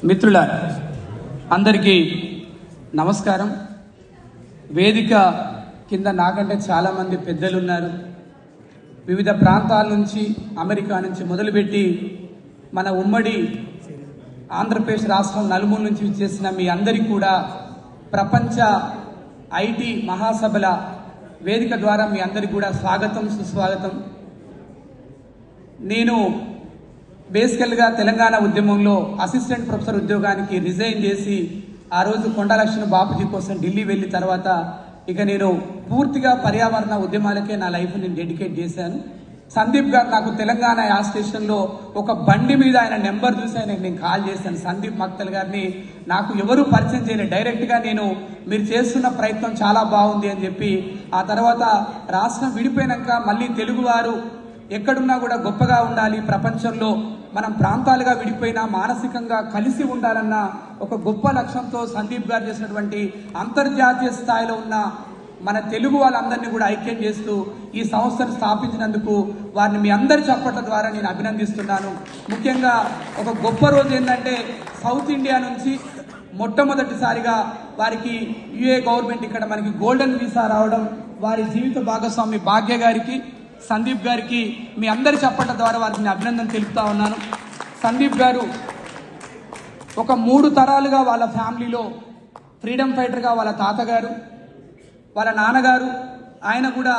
మిత్రులారా అందరికీ నమస్కారం. వేదిక కింద నాకంటే చాలామంది పెద్దలు ఉన్నారు. వివిధ ప్రాంతాల నుంచి, అమెరికా నుంచి మొదలుపెట్టి మన ఉమ్మడి ఆంధ్రప్రదేశ్ రాష్ట్రం నలుమూల నుంచి చేసిన మీ అందరికీ కూడా ప్రపంచ ఐటీ మహాసభల వేదిక ద్వారా మీ అందరికీ కూడా స్వాగతం, సుస్వాగతం. నేను బేసికల్గా తెలంగాణ ఉద్యమంలో అసిస్టెంట్ ప్రొఫెసర్ ఉద్యోగానికి రిజైన్ చేసి ఆ రోజు కొండలక్ష్మణ బాపూజీ కోసం ఢిల్లీ వెళ్ళిన తర్వాత ఇక నేను పూర్తిగా పర్యావరణ ఉద్యమాలకే నా లైఫ్ నేను డెడికేట్ చేశాను. సందీప్ గారు నాకు తెలంగాణ యాస్ స్టేషన్లో ఒక బండి మీద ఆయన నెంబర్ చూసి ఆయనకు నేను కాల్ చేశాను. సందీప్ మక్తల్ గారిని నాకు ఎవరు పరిచయం చేయలేదు, డైరెక్ట్గా నేను మీరు చేస్తున్న ప్రయత్నం చాలా బాగుంది అని చెప్పి, ఆ తర్వాత రాష్ట్రం విడిపోయినాక మళ్ళీ తెలుగువారు ఎక్కడున్నా కూడా గొప్పగా ఉండాలి, ప్రపంచంలో మనం ప్రాంతాలుగా విడిపోయినా మానసికంగా కలిసి ఉండాలన్న ఒక గొప్ప లక్ష్యంతో సందీప్ గారు చేసినటువంటి అంతర్జాతీయ స్థాయిలో ఉన్న మన తెలుగు వాళ్ళందరినీ కూడా ఐక్యం చేస్తూ ఈ సంస్థను స్థాపించినందుకు వారిని మీ అందరి చప్పట్ల ద్వారా నేను అభినందిస్తున్నాను. ముఖ్యంగా ఒక గొప్ప రోజు ఏంటంటే సౌత్ ఇండియా నుంచి మొట్టమొదటిసారిగా వారికి యుఏ గవర్నమెంట్ ఇక్కడ మనకి గోల్డెన్ వీసా రావడం, వారి జీవిత భాగస్వామి భాగ్య గారికి, సందీప్ గారికి మీ అందరి చప్పట్ల ద్వారా వారికి అభినందన తెలుపుతా ఉన్నాను. సందీప్ గారు ఒక 3 తరాలుగా వాళ్ళ ఫ్యామిలీలో ఫ్రీడమ్ ఫైటర్గా వాళ్ళ తాతగారు, వాళ్ళ నాన్నగారు, ఆయన కూడా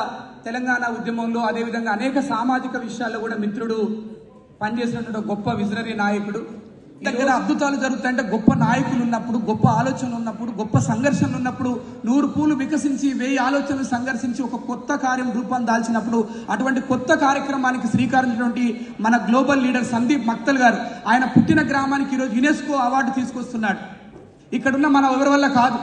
తెలంగాణ ఉద్యమంలో అదేవిధంగా అనేక సామాజిక విషయాల్లో కూడా మిత్రుడు పనిచేసినటువంటి గొప్ప విజనరీ నాయకుడు. దగ్గర అద్భుతాలు జరుగుతాయంటే గొప్ప నాయకులు ఉన్నప్పుడు, గొప్ప ఆలోచనలు ఉన్నప్పుడు, గొప్ప సంఘర్షణలు ఉన్నప్పుడు, 100 పూలు వికసించి 1000 ఆలోచనలు సంఘర్షించి ఒక కొత్త కార్యం రూపం దాల్చినప్పుడు అటువంటి కొత్త కార్యక్రమానికి శ్రీకారించినటువంటి మన గ్లోబల్ లీడర్ సందీప్ మక్తల్ గారు, ఆయన పుట్టిన గ్రామానికి ఈరోజు యునెస్కో అవార్డు తీసుకొస్తున్నాడు. ఇక్కడున్న మన ఎవరి వల్ల కాదు,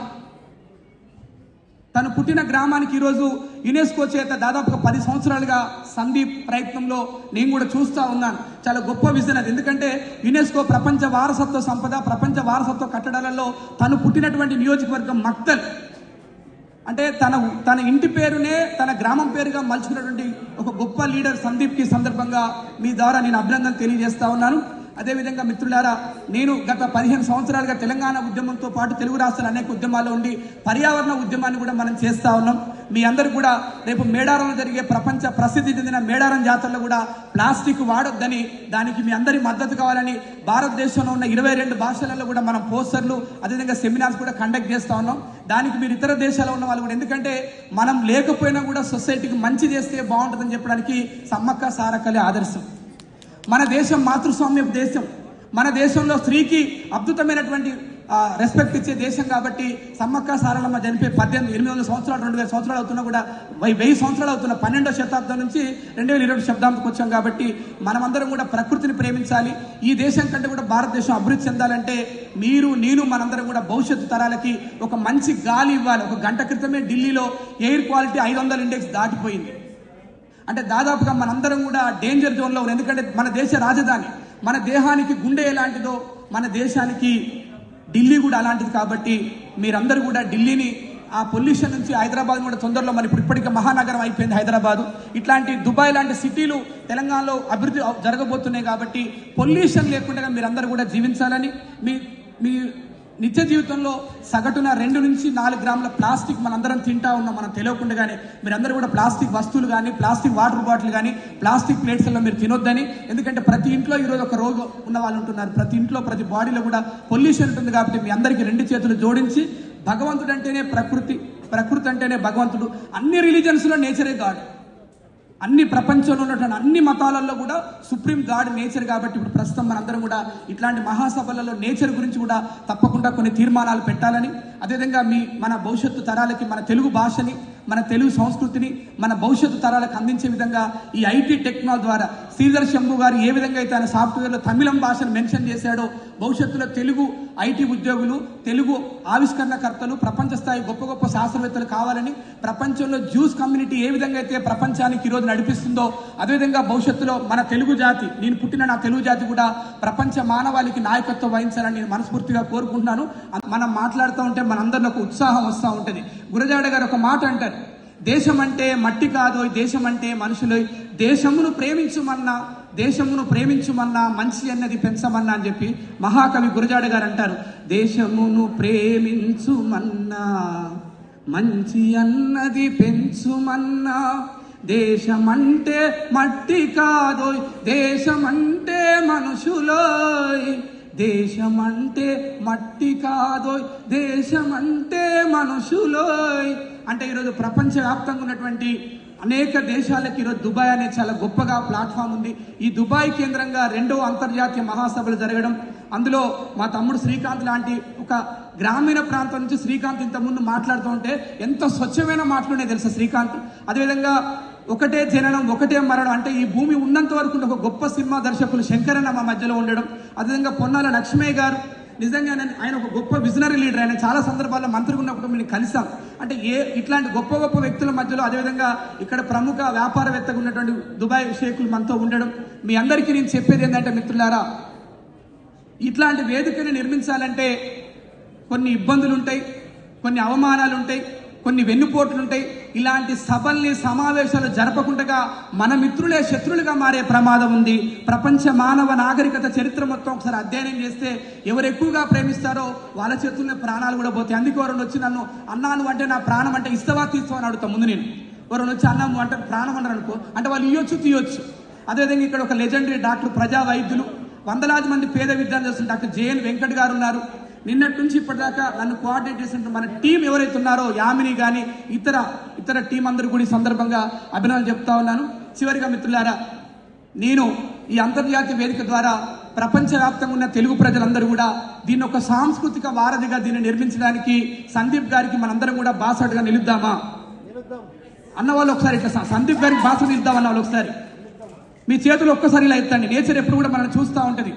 తను పుట్టిన గ్రామానికి ఈరోజు యునెస్కో చేత దాదాపుగా 10 సంవత్సరాలుగా సందీప్ ప్రయత్నంలో నేను కూడా చూస్తూ ఉన్నాను. చాలా గొప్ప విజన్ అది. ఎందుకంటే యునెస్కో ప్రపంచ వారసత్వ సంపద, ప్రపంచ వారసత్వ కట్టడాలలో తను పుట్టినటువంటి నియోజకవర్గం మక్తల్ అంటే తన ఇంటి పేరునే తన గ్రామం పేరుగా మలుచుకున్నటువంటి ఒక గొప్ప లీడర్ సందీప్కి సందర్భంగా మీ ద్వారా నేను అభినందన తెలియజేస్తా ఉన్నాను. అదేవిధంగా మిత్రులారా, నేను గత 15 సంవత్సరాలుగా తెలంగాణ ఉద్యమంతో పాటు తెలుగు రాష్ట్రాల అనేక ఉద్యమాల్లో ఉండి పర్యావరణ ఉద్యమాన్ని కూడా మనం చేస్తూ ఉన్నాం. మీ అందరూ కూడా రేపు మేడారంలో జరిగే ప్రపంచ ప్రసిద్ధి చెందిన మేడారం జాతరలో కూడా ప్లాస్టిక్ వాడొద్దని, దానికి మీ అందరి మద్దతు కావాలని భారతదేశంలో ఉన్న 22 భాషలలో కూడా మనం పోస్టర్లు అదేవిధంగా సెమినార్స్ కూడా కండక్ట్ చేస్తూ ఉన్నాం. దానికి మీరు ఇతర దేశాల్లో ఉన్న వాళ్ళు కూడా, ఎందుకంటే మనం లేకపోయినా కూడా సొసైటీకి మంచి చేస్తే బాగుంటుందని చెప్పడానికి సమ్మక్క సారక్కలే ఆదర్శం. మన దేశం మాతృస్వామ్య దేశం, మన దేశంలో స్త్రీకి అద్భుతమైనటువంటి రెస్పెక్ట్ ఇచ్చే దేశం కాబట్టి సమ్మక్క సారలమ్మ చనిపోయి 800 సంవత్సరాలు 2000 సంవత్సరాలు అవుతున్నా కూడా 1000 సంవత్సరాలు అవుతున్న 12వ శతాబ్దం నుంచి 2022 శతాబ్దంకి వచ్చాం. కాబట్టి మనమందరం కూడా ప్రకృతిని ప్రేమించాలి. ఈ దేశం కంటే కూడా భారతదేశం అభివృద్ధి చెందాలంటే మీరు, నేను, మనందరం కూడా భవిష్యత్తు తరాలకి ఒక మంచి గాలి ఇవ్వాలి. ఒక గంట క్రితమే ఢిల్లీలో ఎయిర్ క్వాలిటీ 500 ఇండెక్స్ దాటిపోయింది. అంటే దాదాపుగా మనందరం కూడా డేంజర్ జోన్లో ఉన్నాం. ఎందుకంటే మన దేశ రాజధాని, మన దేహానికి గుండె ఎలాంటిదో మన దేశానికి ఢిల్లీ కూడా అలాంటిది. కాబట్టి మీరందరూ కూడా ఢిల్లీని, ఆ పొల్యూషన్ నుంచి హైదరాబాద్ కూడా తొందరలో మన ఇప్పటికే మహానగరం అయిపోయింది హైదరాబాదు, ఇట్లాంటి దుబాయ్ లాంటి సిటీలు తెలంగాణలో అభివృద్ధి జరగబోతున్నాయి. కాబట్టి పొల్యూషన్ లేకుండా మీరందరూ కూడా జీవించాలని, మీ నిత్య జీవితంలో సగటున 2 నుంచి 4 గ్రాముల ప్లాస్టిక్ మనందరం తింటా ఉన్నాం మనం తెలియకుండానే. మీరందరూ కూడా ప్లాస్టిక్ వస్తువులు కానీ, ప్లాస్టిక్ వాటర్ బాటిల్ కానీ, ప్లాస్టిక్ ప్లేట్స్లో మీరు తినొద్దని. ఎందుకంటే ప్రతి ఇంట్లో ఈరోజు ఒక రోగం ఉన్న వాళ్ళు ఉంటున్నారు. ప్రతి ఇంట్లో ప్రతి బాడీలో కూడా పొల్యూషన్ ఉంటుంది. కాబట్టి మీ అందరికీ 2 చేతులు జోడించి, భగవంతుడు అంటేనే ప్రకృతి, ప్రకృతి అంటేనే భగవంతుడు. అన్ని రిలీజన్స్లో నేచరే గాడ్, అన్ని ప్రపంచంలో ఉన్నటువంటి అన్ని మతాలలో కూడా సుప్రీం గాడ్ నేచర్. కాబట్టి ఇప్పుడు ప్రస్తుతం మనందరం కూడా ఇట్లాంటి మహాసభలలో నేచర్ గురించి కూడా తప్పకుండా కొన్ని తీర్మానాలు పెట్టాలని, అదేవిధంగా మన భవిష్యత్తు తరాలకి మన తెలుగు భాషని, మన తెలుగు సంస్కృతిని మన భవిష్యత్తు తరాలకు అందించే విధంగా ఈ ఐటీ టెక్నాలజీ ద్వారా శ్రీధర్ శంభు గారు ఏ విధంగా అయితే ఆయన సాఫ్ట్వేర్లో తమిళం భాషను మెన్షన్ చేశాడో, భవిష్యత్తులో తెలుగు ఐటీ ఉద్యోగులు, తెలుగు ఆవిష్కరణకర్తలు, ప్రపంచ స్థాయి గొప్ప గొప్ప శాస్త్రవేత్తలు కావాలని, ప్రపంచంలో జ్యూస్ కమ్యూనిటీ ఏ విధంగా అయితే ప్రపంచానికి ఈరోజు నడిపిస్తుందో అదేవిధంగా భవిష్యత్తులో మన తెలుగు జాతి, నేను పుట్టిన నా తెలుగు జాతి కూడా ప్రపంచ మానవాళికి నాయకత్వం వహించాలని నేను మనస్ఫూర్తిగా కోరుకుంటున్నాను. మనం మాట్లాడుతూ ఉంటే మనందరిలో ఒక ఉత్సాహం వస్తూ ఉంటుంది. గురజాడ గారు ఒక మాట అంటారు, దేశం అంటే మట్టి కాదు, దేశం అంటే మనుషులు, దేశమును ప్రేమించుమన్న దేశమును ప్రేమించుమన్నా మంచి అన్నది పెంచమన్నా అని చెప్పి మహాకవి గురజాడ గారు అంటారు. దేశమును ప్రేమించుమన్నా మంచి అన్నది పెంచుమన్నా, దేశమంటే మట్టి కాదోయ్ దేశమంటే మనుషులోయ్, దేశమంటే మట్టి కాదోయ్ దేశమంటే మనుషులోయ్. అంటే ఈరోజు ప్రపంచవ్యాప్తంగా ఉన్నటువంటి అనేక దేశాలకి ఈరోజు దుబాయ్ అనేది చాలా గొప్పగా ప్లాట్ఫామ్ ఉంది. ఈ దుబాయ్ కేంద్రంగా 2వ అంతర్జాతీయ మహాసభలు జరగడం, అందులో మా తమ్ముడు శ్రీకాంత్ లాంటి ఒక గ్రామీణ ప్రాంతం నుంచి శ్రీకాంత్ ఇంతకుముందు మాట్లాడుతూ ఉంటే ఎంత స్వచ్ఛమైన మాటలునే తెలుసా శ్రీకాంత్. అదేవిధంగా ఒకటే జననం ఒకటే మరణం, అంటే ఈ భూమి ఉన్నంత వరకు ఒక గొప్ప సినిమా దర్శకులు శంకరన్న మా మధ్యలో ఉండడం, అదేవిధంగా పొన్నాల లక్ష్మయ్య గారు నిజంగా ఆయన ఒక గొప్ప విజనరీ లీడర్. ఆయన చాలా సందర్భాల్లో మంత్రిగా ఉన్నప్పుడు మేము కలిసాం. అంటే ఇట్లాంటి గొప్ప గొప్ప వ్యక్తుల మధ్యలో, అదేవిధంగా ఇక్కడ ప్రముఖ వ్యాపారవేత్తగా ఉన్నటువంటి దుబాయ్ షేకులు మనతో ఉండడం. మీ అందరికీ నేను చెప్పేది ఏంటంటే మిత్రులారా, ఇట్లాంటి వేదికని నిర్మించాలంటే కొన్ని ఇబ్బందులు ఉంటాయి, కొన్ని అవమానాలు ఉంటాయి, కొన్ని వెన్నుపోట్లు ఉంటాయి. ఇలాంటి సభల్ని సమావేశాలు జరపకుండా మన మిత్రులే శత్రులుగా మారే ప్రమాదం ఉంది. ప్రపంచ మానవ నాగరికత చరిత్ర మొత్తం ఒకసారి అధ్యయనం చేస్తే ఎవరు ఎక్కువగా ప్రేమిస్తారో వాళ్ళ చేతుల్లో ప్రాణాలు కూడా పోతాయి. అందుకే ఎవరైనా వచ్చి నన్ను అన్నాను అంటే నా ప్రాణం అంటే ఇస్తావా తీస్తావా అని అడుగుతాం. ముందు నేను ఎవరైనా వచ్చి అన్నాము అంటే ప్రాణం అన్నారు అనుకో అంటే వాళ్ళు ఇవ్వచ్చు తీయొచ్చు. అదేవిధంగా ఇక్కడ ఒక లెజెండరీ డాక్టర్, ప్రజా వైద్యులు, వందలాది మంది పేద విద్యార్థులు చేస్తున్న డాక్టర్ జేఎన్ వెంకట్ గారు ఉన్నారు. నిన్నటి నుంచి ఇప్పటిదాకా నన్ను కోఆర్డినేట్ చేసిన మన టీం ఎవరైతే ఉన్నారో యామిని కానీ ఇతర టీం అందరూ కూడా ఈ సందర్భంగా అభినందనలు చెప్తా ఉన్నాను. చివరిగా మిత్రులారా, నేను ఈ అంతర్జాతీయ వేదిక ద్వారా ప్రపంచవ్యాప్తంగా ఉన్న తెలుగు ప్రజలందరూ కూడా దీన్ని ఒక సాంస్కృతిక వారధిగా దీన్ని నిర్మించడానికి సందీప్ గారికి మనందరం కూడా బాసటగా నిలుద్దామా అన్న వాళ్ళు ఒకసారి ఇట్లా సందీప్ గారికి బాసట నిలుద్దామన్న వాళ్ళు ఒకసారి మీ చేతులు ఒక్కసారి ఇలా ఎత్తండి. నేచర్ ఎప్పుడు కూడా మనం చూస్తూ ఉంటుంది.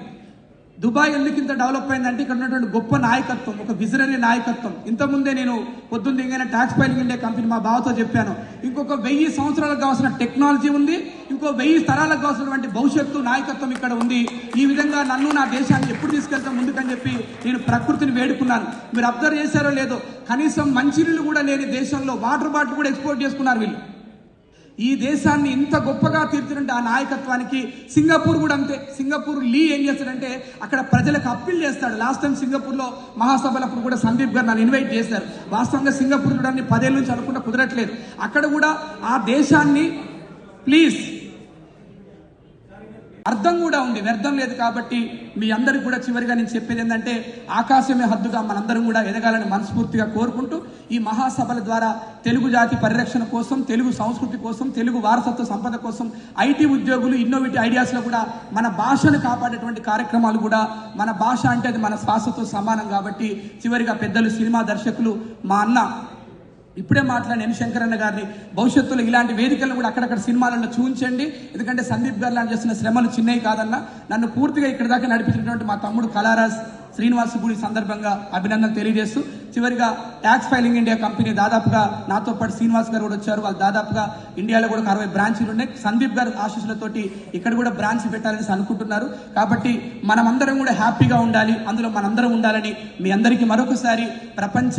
దుబాయ్ ఎందుకు ఇంత డెవలప్ అయిందంటే ఇక్కడ ఉన్నటువంటి గొప్ప నాయకత్వం, ఒక విజనరీ నాయకత్వం. ఇంతకుముందే నేను పొద్దున్న దిగైన ట్యాక్స్ ఫైలింగ్ ఇండియా కంపెనీ మా బావతో చెప్పాను, ఇంకొక 1000 సంవత్సరాలకు కావాల్సిన టెక్నాలజీ ఉంది, ఇంకో 1000 తరాలకు కావాల్సినటువంటి భవిష్యత్తు నాయకత్వం ఇక్కడ ఉంది. ఈ విధంగా నన్ను నా దేశాన్ని ఎప్పుడు తీసుకెళ్తాం ముందుకని చెప్పి నేను ప్రకృతిని వేడుకున్నాను. మీరు అబ్జర్వ్ చేశారో లేదో, కనీసం మంచినీళ్ళు కూడా లేని దేశంలో వాటర్ బాటిల్ కూడా ఎక్స్పోర్ట్ చేసుకున్నారు వీళ్ళు. ఈ దేశాన్ని ఇంత గొప్పగా తీర్చినట్టు ఆ నాయకత్వానికి సింగపూర్ కూడా అంతే. సింగపూర్ లీ ఏం చేస్తాడంటే అక్కడ ప్రజలకు అప్పీల్ చేస్తాడు. లాస్ట్ టైం సింగపూర్లో మహాసభలప్పుడు కూడా సందీప్ గారు నన్ను ఇన్వైట్ చేశారు. వాస్తవంగా సింగపూర్ చూడడానికి 10 ఏళ్ళ నుంచి అనుకుంటే కుదరట్లేదు. అక్కడ కూడా ఆ దేశాన్ని ప్లీజ్ అర్థం కూడా ఉంది, వ్యర్థం లేదు. కాబట్టి మీ అందరికి కూడా చివరిగా నేను చెప్పేది ఏంటంటే ఆకాశమే హద్దుగా మనందరం కూడా ఎదగాలని మనస్ఫూర్తిగా కోరుకుంటూ ఈ మహాసభల ద్వారా తెలుగు జాతి పరిరక్షణ కోసం, తెలుగు సంస్కృతి కోసం, తెలుగు వారసత్వ సంపద కోసం, ఐటీ ఉద్యోగులు ఇన్నోవేటివ్ ఐడియాస్లో కూడా మన భాషను కాపాడేటువంటి కార్యక్రమాలు కూడా, మన భాష అంటే అది మన శ్వాసతో సమానం. కాబట్టి చివరిగా పెద్దలు, సినిమా దర్శకులు, మా అన్న ఇప్పుడే మాట్లాడిన ఎన్ శంకరన్న గారిని భవిష్యత్తులో ఇలాంటి వేదికలను కూడా అక్కడక్కడ సినిమాలలో చూపించండి. ఎందుకంటే సందీప్ గారు లాంటి చేస్తున్న శ్రమలు చిన్నవి కాదన్న. నన్ను పూర్తిగా ఇక్కడ దాకా నడిపించినటువంటి మా తమ్ముడు కళారాజ్ శ్రీనివాస్ గుడి సందర్భంగా అభినందనలు తెలియజేస్తూ చివరిగా ట్యాక్స్ ఫైలింగ్ ఇండియా కంపెనీ దాదాపుగా నాతో పాటు శ్రీనివాస్ గారు కూడా వచ్చారు. వాళ్ళు దాదాపుగా ఇండియాలో కూడా 60 బ్రాంచీలు ఉన్నాయి. సందీప్ గారు ఆశీస్సులతోటి ఇక్కడ కూడా బ్రాంచ్ పెట్టాలని అనుకుంటున్నారు. కాబట్టి మనమందరం కూడా హ్యాపీగా ఉండాలి, అందులో మనందరం ఉండాలని మీ అందరికీ మరొకసారి ప్రపంచ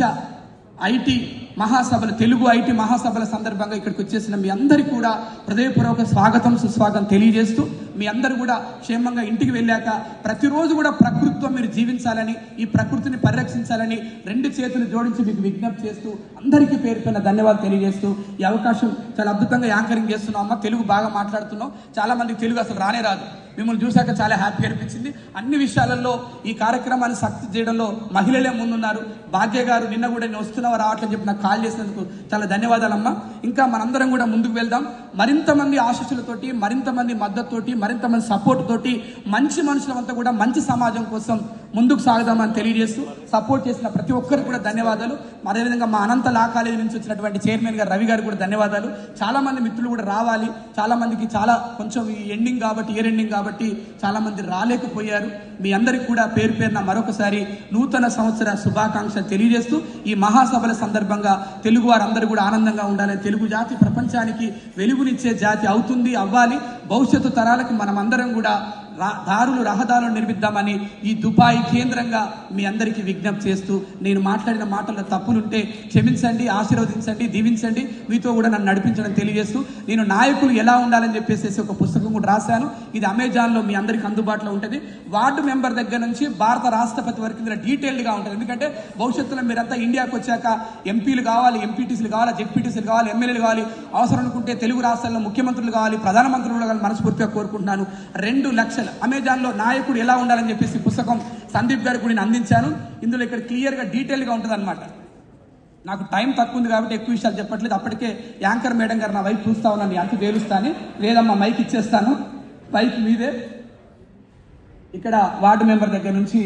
ఐటీ మహాసభలు, తెలుగు ఐటీ మహాసభల సందర్భంగా ఇక్కడికి వచ్చేసిన మీ అందరికీ కూడా హృదయపూర్వక స్వాగతం, సుస్వాగతం తెలియజేస్తూ మీ అందరూ కూడా క్షేమంగా ఇంటికి వెళ్ళాక ప్రతిరోజు కూడా ప్రకృతితో మీరు జీవించాలని, ఈ ప్రకృతిని పరిరక్షించాలని 2 చేతులు జోడించి మీకు విజ్ఞప్తి చేస్తూ అందరికీ పేరు పైన ధన్యవాదాలు తెలియజేస్తూ ఈ అవకాశం చాలా అద్భుతంగా యాంకరింగ్ చేస్తున్నాం. అమ్మ తెలుగు బాగా మాట్లాడుతున్నాం. చాలా మందికి తెలుగు అసలు రానే రాదు. మిమ్మల్ని చూశాక చాలా హ్యాపీ అనిపించింది. అన్ని విషయాలలో ఈ కార్యక్రమాన్ని సక్సెస్ చేయడంలో మహిళలే ముందున్నారు. భాగ్య గారు నిన్న కూడా నేను వస్తున్నావా రావట్లని చెప్పి నాకు కాల్ చేసినందుకు చాలా ధన్యవాదాలమ్మా. ఇంకా మనందరం కూడా ముందుకు వెళ్దాం. మరింత మంది ఆశీస్సులతోటి, మరింత మంది మద్దతుతోటి, మరింత మంది సపోర్ట్ తోటి మంచి మనుషులంతా కూడా మంచి సమాజం కోసం ముందుకు సాగుదామని తెలియజేస్తూ సపోర్ట్ చేసిన ప్రతి ఒక్కరికి కూడా ధన్యవాదాలు. అదేవిధంగా మా అనంత లా కాలేజీ నుంచి వచ్చినటువంటి చైర్మన్ గారు రవి గారు కూడా ధన్యవాదాలు. చాలా మంది మిత్రులు కూడా రావాలి. చాలా మందికి చాలా కొంచెం ఈ ఎండింగ్ కాబట్టి, ఇయర్ ఎండింగ్ కాబట్టి చాలా మంది రాలేకపోయారు. మీ అందరికి కూడా పేరు పేరున మరొకసారి నూతన సంవత్సర శుభాకాంక్షలు తెలియజేస్తూ ఈ మహాసభల సందర్భంగా తెలుగు వారందరూ కూడా ఆనందంగా ఉండాలని, తెలుగు జాతి ప్రపంచానికి వెలుగునిచ్చే జాతి అవుతుంది, అవ్వాలి. భవిష్యత్తు తరాలకి మనమందరం కూడా రహదారులు నిర్మిద్దామని ఈ దుబాయ్ కేంద్రంగా మీ అందరికీ విజ్ఞప్తి చేస్తూ, నేను మాట్లాడిన మాటల్లో తప్పులుంటే క్షమించండి, ఆశీర్వదించండి, దీవించండి, మీతో కూడా నన్ను నడిపించడం తెలియజేస్తూ, నేను నాయకులు ఎలా ఉండాలని చెప్పేసి ఒక పుస్తకం కూడా రాశాను. ఇది అమెజాన్లో మీ అందరికీ అందుబాటులో ఉంటుంది. వార్డు మెంబర్ దగ్గర నుంచి భారత రాష్ట్రపతి వరకు ఇందులో డీటెయిల్డ్గా ఉంటుంది. ఎందుకంటే భవిష్యత్తులో మీరంతా ఇండియాకి వచ్చాక ఎంపీలు కావాలి, ఎంపీటీసీలు కావాలి, జెడ్పీటీసీలు కావాలి, ఎమ్మెల్యేలు కావాలి, అవసరం అనుకుంటే తెలుగు రాష్ట్రాల్లో ముఖ్యమంత్రులు కావాలి, ప్రధానమంత్రులు కావాలి, మనస్ఫూర్తిగా కోరుకుంటున్నాను. 2 లక్షలు అమెజాన్లో నాయకుడు ఎలా ఉండాలని చెప్పేసి పుస్తకం సందీప్ గారికి కూడా నేను అందించాను. ఇందులో ఇక్కడ క్లియర్గా డీటెయిల్గా ఉంటుంది అనమాట. నాకు టైం తక్కువ ఉంది కాబట్టి ఎక్కువ విషయాలు చెప్పట్లేదు. అప్పటికే యాంకర్ మేడం గారు నా వైపు చూస్తా ఉన్నాను, అంత తేలుస్తాను, లేదమ్మా మైక్ ఇచ్చేస్తాను, మైక్ మీదే. ఇక్కడ వార్డు మెంబర్ దగ్గర నుంచి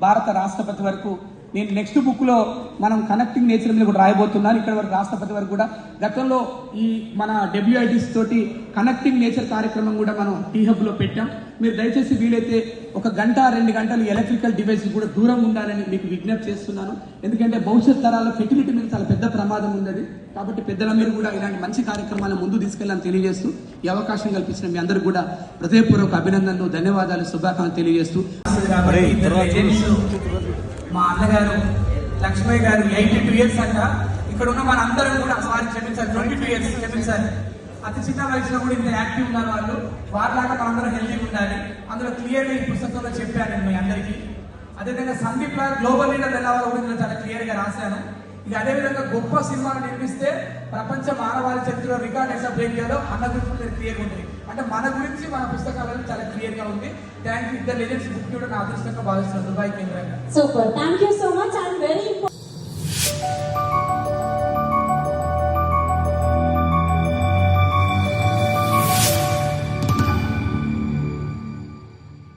భారత రాష్ట్రపతి వరకు నేను నెక్స్ట్ బుక్లో మనం కనెక్టింగ్ నేచర్ మీద కూడా రాయబోతున్నాను. ఇక్కడ వరకు రాష్ట్రపతి వరకు కూడా గతంలో ఈ మన డబ్ల్యూఐటీస్ తోటి కనెక్టింగ్ నేచర్ కార్యక్రమం కూడా మనం టీహబ్లో పెట్టాం. మీరు దయచేసి వీలైతే 1 గంట 2 గంటలు ఎలక్ట్రికల్ డివైస్ కూడా దూరం ఉండాలని మీకు విజ్ఞప్తి చేస్తున్నాను. ఎందుకంటే భవిష్యత్ తరాల్లో ఫెర్టిలిటీ మీద చాలా పెద్ద ప్రమాదం ఉన్నది. కాబట్టి పెద్దల మీరు కూడా ఇలాంటి మంచి కార్యక్రమాలను ముందు తీసుకెళ్ళాలని తెలియజేస్తూ, ఈ అవకాశం కల్పించిన మీ అందరూ కూడా హృదయపూర్వక అభినందనలు, ధన్యవాదాలు, శుభాకాంక్షలు తెలియజేస్తూ, మా అన్నగారు లక్ష్మయ్య గారు 82 ఇయర్స్ అంట. ఇక్కడ ఉన్న మన అందరం కూడా వారు క్షమించారు, 22 ఇయర్స్ క్షమించారు. అతి చిన్న వయసులో కూడా ఇంత యాక్టివ్ ఉన్నారు వాళ్ళు. వారిలాగా మనందరం హెల్తీగా ఉండాలి. అందులో క్లియర్గా ఈ పుస్తకంలో చెప్పాను నేను మీ అందరికీ. అదేవిధంగా సందీప్ గారు గ్లోబల్ లీడర్ ఎలా కూడా ఇందులో చాలా క్లియర్గా రాశాను. ఇక అదేవిధంగా గొప్ప సినిమాను నిర్మిస్తే ప్రపంచ మానవాళి చరిత్రలో రికార్డ్ ఎట్లా బ్రేక్ చేయాలో అన్న గురించి క్లియర్గా ఉంటుంది. అంటే మన గురించి మన పుస్తకాలలో చాలా క్లియర్గా ఉంది. Thank you. ఇద్దరు లెజెండ్స్ బుక్ కూడా నా అదృష్టంగా భావిస్తున్నాను దుబాయ్ కేంద్రంగా. Super, thank you so much.